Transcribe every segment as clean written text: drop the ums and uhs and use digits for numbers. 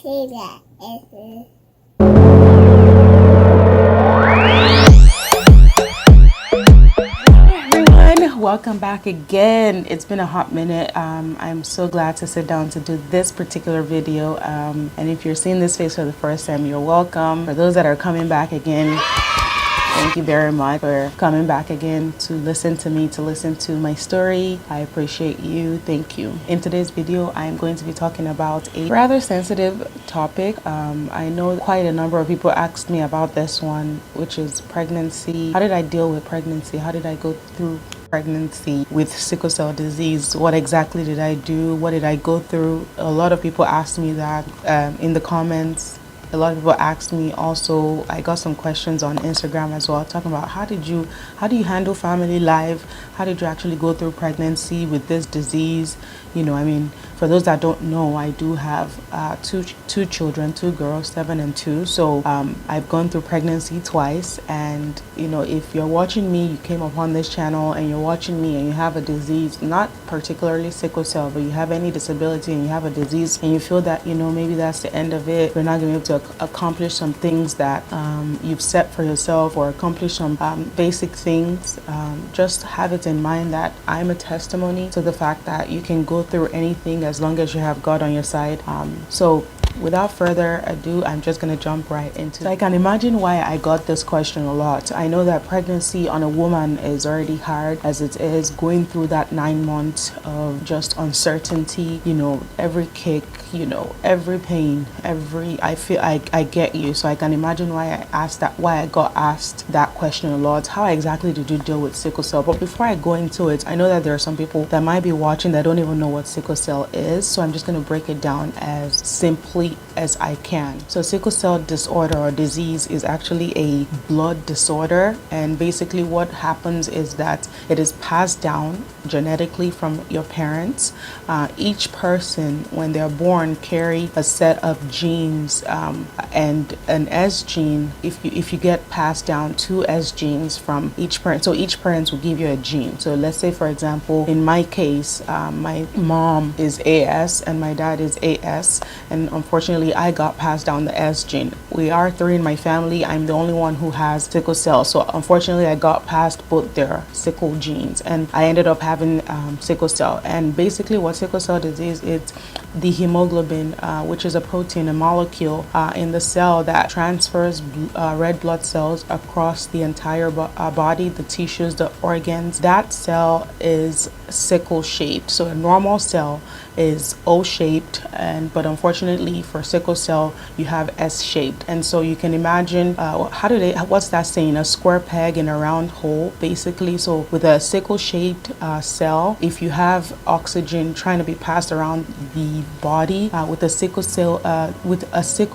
say that. Welcome back again. It's been a hot minute. I'm so glad to sit down to do this particular video. And if you're seeing this face for the first time, you're welcome. For those that are coming back again, thank you very much for coming back again to listen to me, to listen to my story. I appreciate you. Thank you. In today's video, I'm going to be talking about a rather sensitive topic. I know quite a number of people asked me about this one, which is pregnancy. How did I deal with pregnancy? How did I go through pregnancy with sickle cell disease? What exactly did I do? What did I go through? A lot of people asked me that in the comments. A lot of people asked me also. I got some questions on Instagram as well, talking about how do you handle family life? How did you actually go through pregnancy with this disease? You know, I mean, for those that don't know, I do have two children, 2 girls, 7 and 2. So I've gone through pregnancy twice. And you know, if you're watching me, you came upon this channel and you're watching me and you have a disease, not particularly sickle cell, but you have any disability and you have a disease and you feel that, you know, maybe that's the end of it, you're not going to be able to accomplish some things that you've set for yourself, or accomplish some basic things, just have it in mind that I'm a testimony to the fact that you can go through anything as long as you have God on your side. So without further ado, I'm just going to jump right into it. So I can imagine why I got this question a lot. I know that pregnancy on a woman is already hard as it is, going through that 9 months of just uncertainty, you know, every kick, you know, every pain, I feel I get you. So I can imagine why I got asked that question a lot. How exactly did you deal with sickle cell? But before I go into it, I know that there are some people that might be watching that don't even know what sickle cell is. So I'm just going to break it down as simply as I can. So sickle cell disorder or disease is actually a blood disorder, and basically what happens is that it is passed down genetically from your parents. Each person, when they're born, carry a set of genes, and an S gene. If you get passed down 2 S genes from each parent, so each parent will give you a gene. So let's say, for example, in my case, my mom is AS and my dad is AS, and unfortunately I got passed down the S gene. We are 3 in my family. I'm the only one who has sickle cell, so unfortunately I got passed both their sickle genes and I ended up having sickle cell. And basically what sickle cell disease is, the hemoglobin, which is a protein, a molecule in the cell that transfers red blood cells across the entire body, the tissues, the organs. That cell is sickle shaped. So a normal cell is O-shaped, but unfortunately for sickle cell you have S-shaped. And so you can imagine what's that saying, a square peg in a round hole, basically. So with a sickle shaped cell, if you have oxygen trying to be passed around the body, with a sickle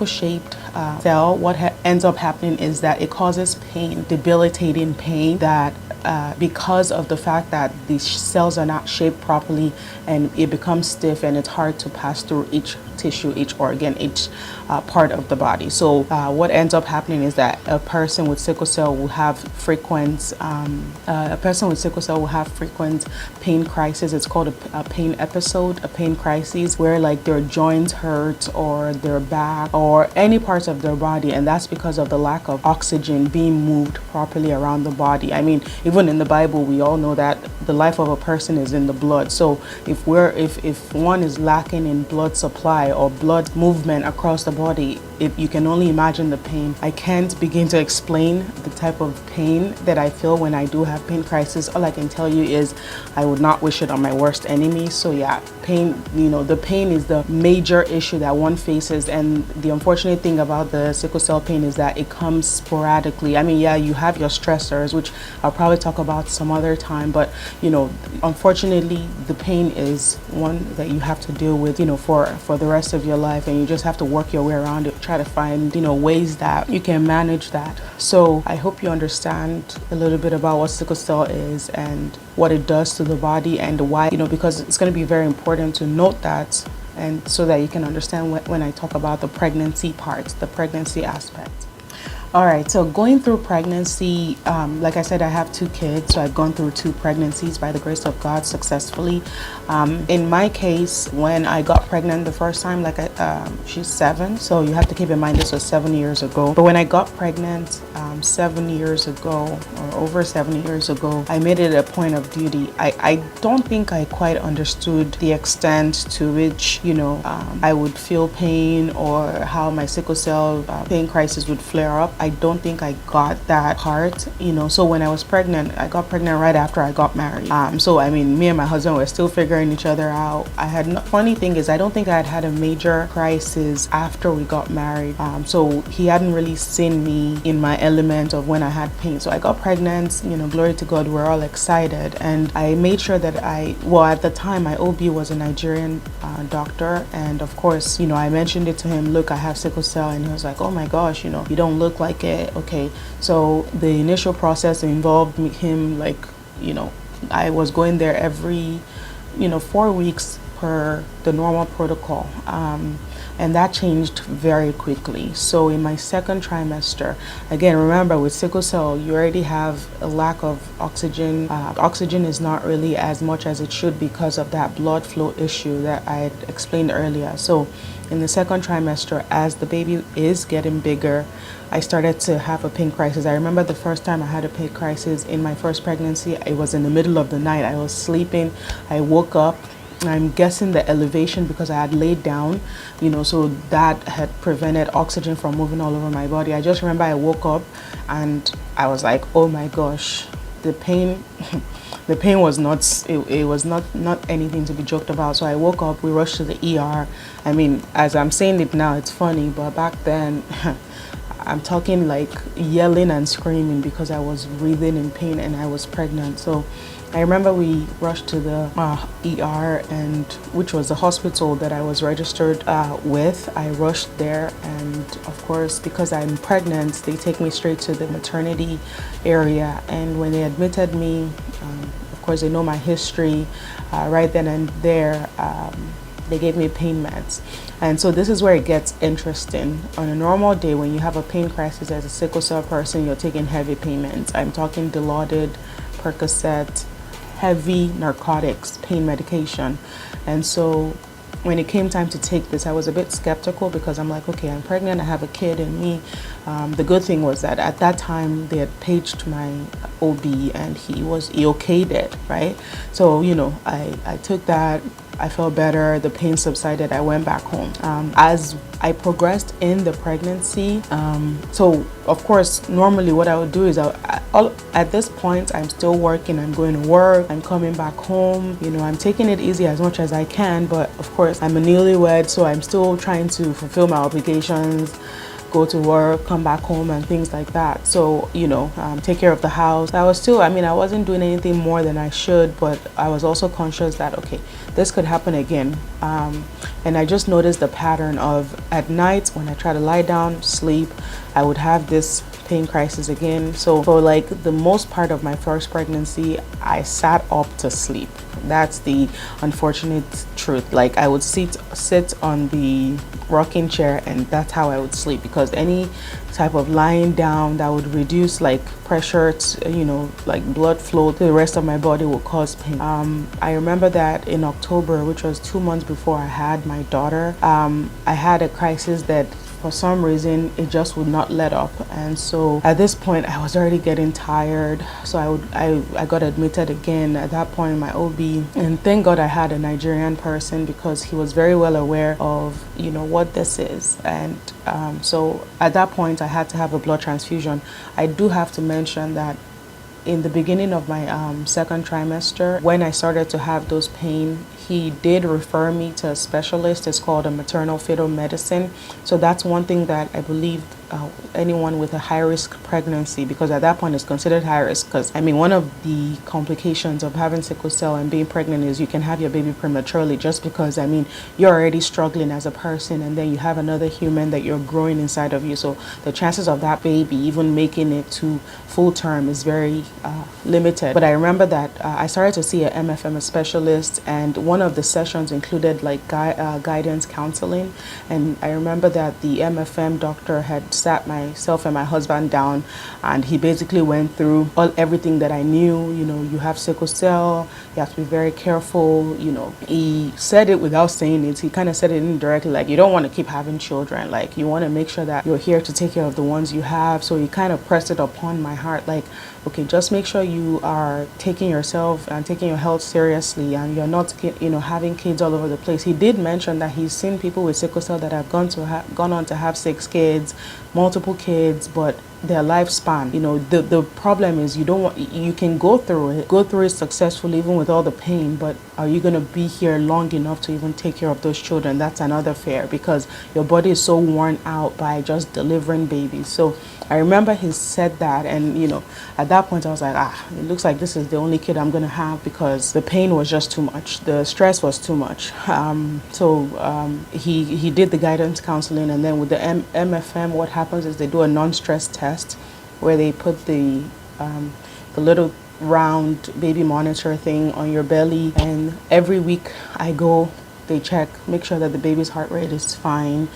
shaped cell, what ends up happening is that it causes pain, debilitating pain, that because of the fact that these cells are not shaped properly, and it becomes stiff and it's hard to pass through each tissue, each organ, each part of the body. So what ends up happening is that a person with sickle cell will have frequent pain crisis. It's called a pain episode, a pain crisis, where like their joints hurt or their back or any parts of their body, and that's because of the lack of oxygen being moved properly around the body. I mean, even in the Bible, we all know that the life of a person is in the blood. So if one is lacking in blood supply or blood movement across the body, you can only imagine the pain. I can't begin to explain the type of pain that I feel when I do have pain crisis. All I can tell you is I would not wish it on my worst enemy. So yeah, pain, you know, the pain is the major issue that one faces. And the unfortunate thing about the sickle cell pain is that it comes sporadically. I mean, yeah, you have your stressors, which I'll probably talk about some other time, but you know, unfortunately the pain is one that you have to deal with, you know, for the rest of your life, and you just have to work your way around it, try to find, you know, ways that you can manage that. So I hope you understand a little bit about what sickle cell is and what it does to the body, and why, you know, because it's going to be very important to note that, and so that you can understand when I talk about the pregnancy parts, the pregnancy aspect. All right, so going through pregnancy, like I said, I have 2 kids, so I've gone through 2 pregnancies by the grace of God successfully. In my case, when I got pregnant the first time, she's 7, so you have to keep in mind this was 7 years ago. But when I got pregnant 7 years ago, or over 7 years ago, I made it a point of duty. I don't think I quite understood the extent to which, I would feel pain or how my sickle cell pain crisis would flare up. I don't think I got that part, So when I was pregnant, I got pregnant right after I got married. So I mean, me and my husband were still figuring each other out. Funny thing is, I don't think I had had a major crisis after we got married. So he hadn't really seen me in my element of when I had pain. So I got pregnant, glory to God, we're all excited. And I made sure that at the time, my OB was a Nigerian doctor. And of course, I mentioned it to him, look, I have sickle cell. And he was like, oh my gosh, you don't look like it. Okay. So the initial process involved him, I was going there every, 4 weeks per the normal protocol. And that changed very quickly. So in my second trimester, again, remember with sickle cell, you already have a lack of oxygen. Oxygen is not really as much as it should because of that blood flow issue that I had explained earlier. So in the second trimester, as the baby is getting bigger, I started to have a pain crisis. I remember the first time I had a pain crisis in my first pregnancy, it was in the middle of the night. I was sleeping, I woke up. I'm guessing the elevation because I had laid down, so that had prevented oxygen from moving all over my body. I just remember I woke up and I was like, oh my gosh, the pain the pain was it was not anything to be joked about. So I woke up, we rushed to the ER. I mean, as I'm saying it now, it's funny, but back then I'm talking like yelling and screaming because I was breathing in pain and I was pregnant. So I remember we rushed to the ER, and which was the hospital that I was registered with. I rushed there, and of course, because I'm pregnant, they take me straight to the maternity area. And when they admitted me, of course, they know my history. Right then and there, they gave me pain meds. And so this is where it gets interesting. On a normal day, when you have a pain crisis as a sickle cell person, you're taking heavy pain meds. I'm talking Dilaudid, Percocet, heavy narcotics, pain medication. And so when it came time to take this, I was a bit skeptical because I'm like, okay, I'm pregnant, I have a kid in me. The good thing was that at that time they had paged my OB and he okayed it, right? So, I took that. I felt better, the pain subsided, I went back home. As I progressed in the pregnancy, so of course, normally what I would do is at this point, I'm still working, I'm going to work, I'm coming back home, I'm taking it easy as much as I can, but of course, I'm a newlywed, so I'm still trying to fulfill my obligations, go to work, come back home and things like that. So, take care of the house. I wasn't doing anything more than I should, but I was also conscious that, okay, this could happen again. And I just noticed the pattern of at night when I try to lie down, sleep, I would have this pain crisis again. So for like the most part of my first pregnancy, I sat up to sleep. That's the unfortunate truth. Like I would sit on the rocking chair and that's how I would sleep, because any type of lying down that would reduce like pressure to, like blood flow to the rest of my body would cause pain. I remember that in October, which was 2 months before I had my daughter, I had a crisis that for some reason it just would not let up, and so at this point I was already getting tired, so I got admitted again at that point in my OB, and thank God I had a Nigerian person because he was very well aware of what this is, and so at that point I had to have a blood transfusion. I do have to mention that in the beginning of my second trimester, when I started to have those pain, he did refer me to a specialist. It's called a maternal fetal medicine. So that's one thing that I believe anyone with a high-risk pregnancy, because at that point it's considered high risk, because one of the complications of having sickle cell and being pregnant is you can have your baby prematurely, just because you're already struggling as a person, and then you have another human that you're growing inside of you, so the chances of that baby even making it to full term is very limited. But I remember that I started to see an MFM specialist, and one one of the sessions included like guidance counseling, and I remember that the MFM doctor had sat myself and my husband down, and he basically went through everything that I knew. You have sickle cell, you have to be very careful. He said it without saying it. He kind of said it indirectly, like you don't want to keep having children, like you want to make sure that you're here to take care of the ones you have. So he kind of pressed it upon my heart, like, okay, just make sure you are taking yourself and taking your health seriously, and you're not having kids all over the place. He did mention that he's seen people with sickle cell that have gone on to have 6 kids, multiple kids, but their lifespan, the problem is you can go through it successfully even with all the pain, but are you going to be here long enough to even take care of those children? That's another fear, because your body is so worn out by just delivering babies. So I remember he said that, and at that point I was like, it looks like this is the only kid I'm going to have, because the pain was just too much, the stress was too much. He did the guidance counseling, and then with the MFM, what happens is they do a non-stress test where they put the little round baby monitor thing on your belly, and every week I go, they check, make sure that the baby's heart rate is fine,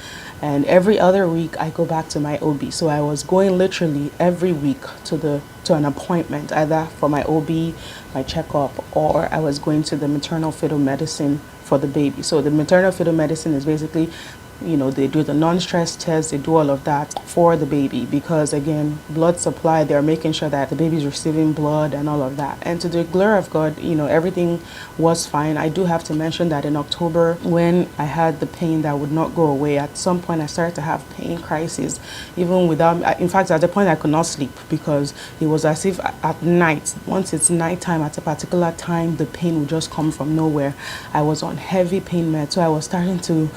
and every other week I go back to my OB. So I was going literally every week to an appointment, either for my OB, my checkup, or I was going to the maternal fetal medicine for the baby. So the maternal fetal medicine is basically, they do the non-stress test, they do all of that for the baby, because again, blood supply, they're making sure that the baby's receiving blood and all of that. And to the glory of God, everything was fine. I do have to mention that in October, when I had the pain that would not go away, at some point I started to have pain crises, even without, in fact, at the point I could not sleep, because it was as if at night, once it's nighttime at a particular time, the pain would just come from nowhere. I was on heavy pain meds, so I was starting to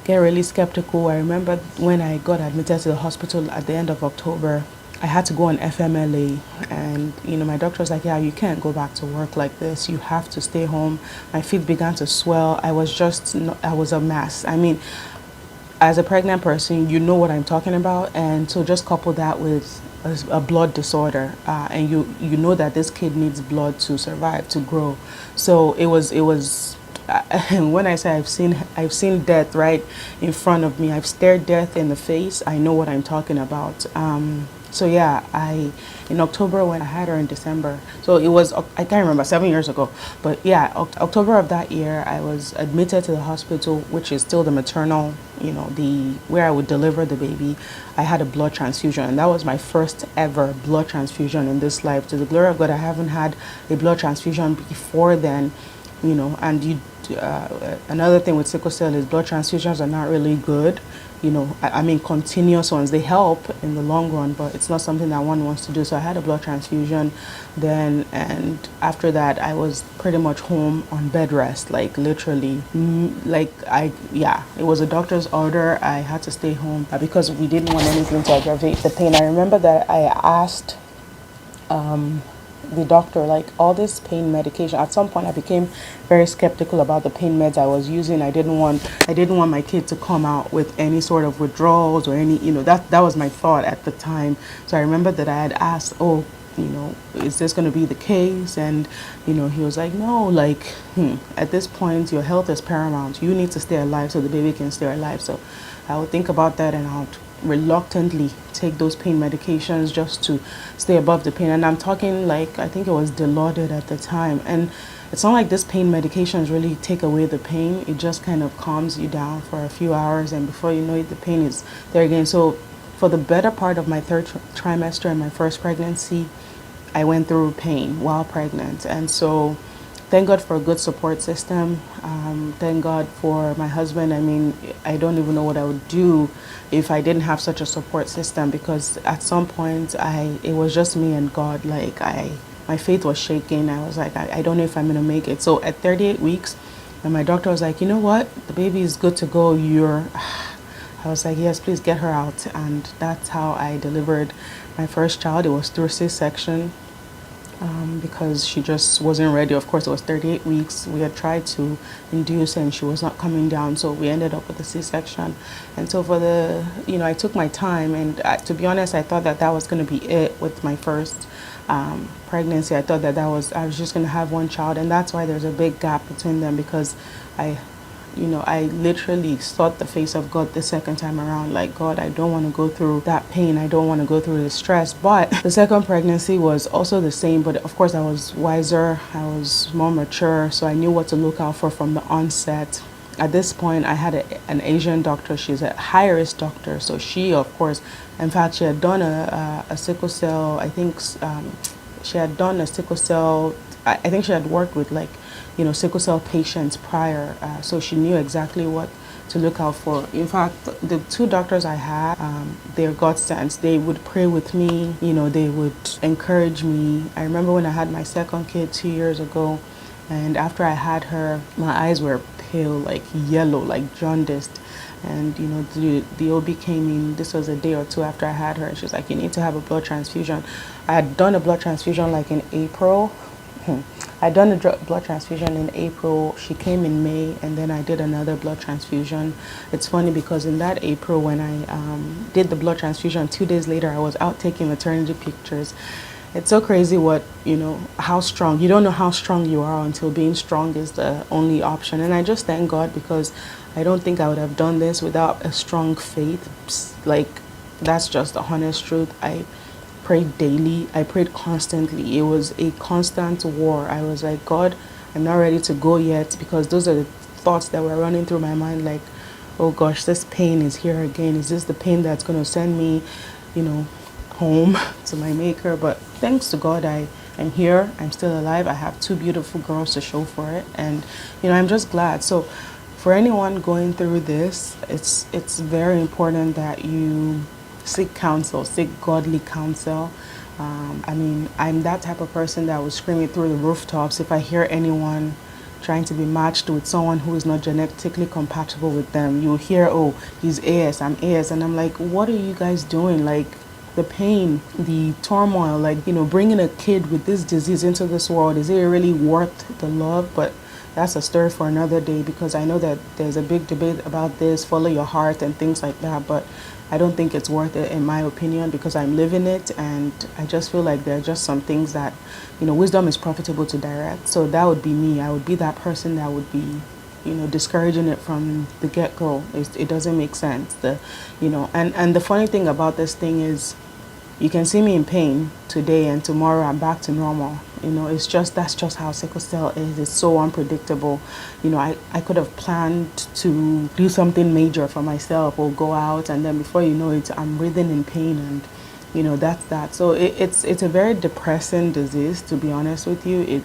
get really skeptical. I remember when I got admitted to the hospital at the end of October, I had to go on FMLA, and my doctor was like, yeah, you can't go back to work like this, you have to stay home. My feet began to swell. I was a mess. I mean, as a pregnant person, you know what I'm talking about, and so just couple that with a blood disorder, and you know that this kid needs blood to survive, to grow. So it was and when I say I've seen death right in front of me, I've stared death in the face, I know what I'm talking about. So yeah, in October, when I had her in December, so it was, I can't remember, 7 years ago, but yeah, October of that year, I was admitted to the hospital, which is still the maternal, where I would deliver the baby. I had a blood transfusion, and that was my first ever blood transfusion in this life. To the glory of God, I haven't had a blood transfusion before then. And another thing with sickle cell is blood transfusions are not really good. I mean, continuous ones, they help in the long run, but it's not something that one wants to do. So I had a blood transfusion then, and after that, I was pretty much home on bed rest, like literally, it was a doctor's order. I had to stay home because we didn't want anything to aggravate the pain. I remember that I asked the doctor, like, all this pain medication. At some point I became very skeptical about the pain meds I was using. I didn't want my kid to come out with any sort of withdrawals or any, that was my thought at the time. So I remember that I had asked, is this going to be the case? And he was like, no, like, at this point your health is paramount, you need to stay alive so the baby can stay alive. So I would think about that, and I'll reluctantly take those pain medications just to stay above the pain. And I'm talking, like, I think it was Dilaudid at the time, and it's not like this pain medications really take away the pain. It just kind of calms you down for a few hours, and before you know it, the pain is there again. So for the better part of my third trimester and my first pregnancy, I went through pain while pregnant. And so thank God for a good support system. Thank God for my husband. I mean, I don't even know what I would do if I didn't have such a support system, because at some point it was just me and God. Like, my faith was shaking. I was like, I don't know if I'm going to make it. So at 38 weeks, and my doctor was like, you know what? The baby is good to go. I was like, yes, please get her out. And that's how I delivered my first child. It was through C-section. Because she just wasn't ready. Of course, it was 38 weeks. We had tried to induce and she was not coming down, so we ended up with a C-section. And so for I took my time, and to be honest, I thought that was going to be it with my first pregnancy. I thought that I was just going to have one child, and that's why there's a big gap between them, because I literally sought the face of God the second time around. Like, God, I don't want to go through that pain. I don't want to go through the stress. But the second pregnancy was also the same. But of course, I was wiser. I was more mature. So I knew what to look out for from the onset. At this point, I had an Asian doctor. She's a high-risk doctor. So she, of course, in fact, she had done a sickle cell, I think she had done a sickle cell, I think she had worked with sickle cell patients prior, so she knew exactly what to look out for. In fact, the two doctors I had, they're godsends. They would pray with me, they would encourage me. I remember when I had my second kid 2 years ago, and after I had her, my eyes were pale, like yellow, like jaundiced. And the OB came in. This was a day or two after I had her, and she was like, "You need to have a blood transfusion." I had done a blood transfusion like in April. I'd done a blood transfusion in April. She came in May, and then I did another blood transfusion. It's funny because in that April, when I did the blood transfusion, 2 days later, I was out taking maternity pictures. It's so crazy how strong. You don't know how strong you are until being strong is the only option. And I just thank God, because I don't think I would have done this without a strong faith. Like, that's just the honest truth. I prayed daily. I prayed constantly. It was a constant war. I was like, God, I'm not ready to go yet, because those are the thoughts that were running through my mind. Like, oh gosh, this pain is here again. Is this the pain that's going to send me, home to my maker? But thanks to God, I am here. I'm still alive. I have two beautiful girls to show for it. And, I'm just glad. So for anyone going through this, it's very important that you seek counsel, seek godly counsel. I'm that type of person that would scream it through the rooftops if I hear anyone trying to be matched with someone who is not genetically compatible with them. You'll hear, oh, he's AS, I'm AS. And I'm like, what are you guys doing? Like, the pain, the turmoil, bringing a kid with this disease into this world, is it really worth the love? But that's a story for another day, because I know that there's a big debate about this, follow your heart and things like that. But I don't think it's worth it, in my opinion, because I'm living it, and I just feel like there are just some things that, wisdom is profitable to direct. So that would be me. I would be that person that would be, discouraging it from the get-go. It doesn't make sense. And the funny thing about this thing is, you can see me in pain today, and tomorrow I'm back to normal. That's just how sickle cell is. It's so unpredictable. I could have planned to do something major for myself or go out, and then before you know it, I'm writhing in pain, and that's that. So it's a very depressing disease, to be honest with you.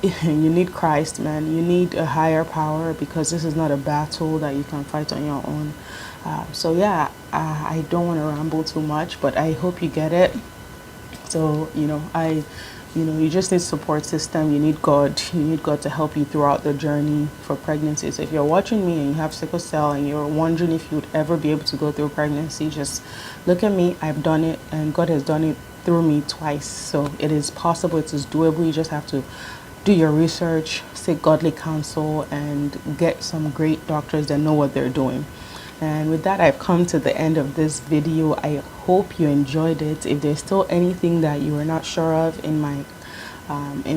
You need Christ, man. You need a higher power, because this is not a battle that you can fight on your own. I don't want to ramble too much, but I hope you get it. So, you just need support system. You need God. You need God to help you throughout the journey for pregnancy. So if you're watching me and you have sickle cell and you're wondering if you would ever be able to go through pregnancy, just look at me. I've done it, and God has done it through me twice. So it is possible. It is doable. You just have to do your research, seek godly counsel, and get some great doctors that know what they're doing. And with that, I've come to the end of this video. I hope you enjoyed it. If there's still anything that you are not sure of in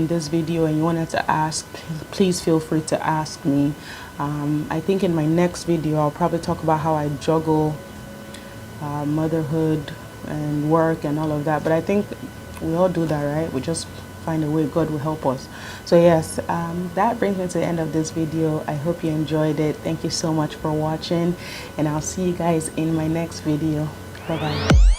this video and you wanted to ask, please feel free to ask me. I think in my next video, I'll probably talk about how I juggle motherhood and work and all of that. But I think we all do that, right? We just find a way. God will help us. So yes, that brings me to the end of this video. I hope you enjoyed it. Thank you so much for watching, and I'll see you guys in my next video. Bye bye.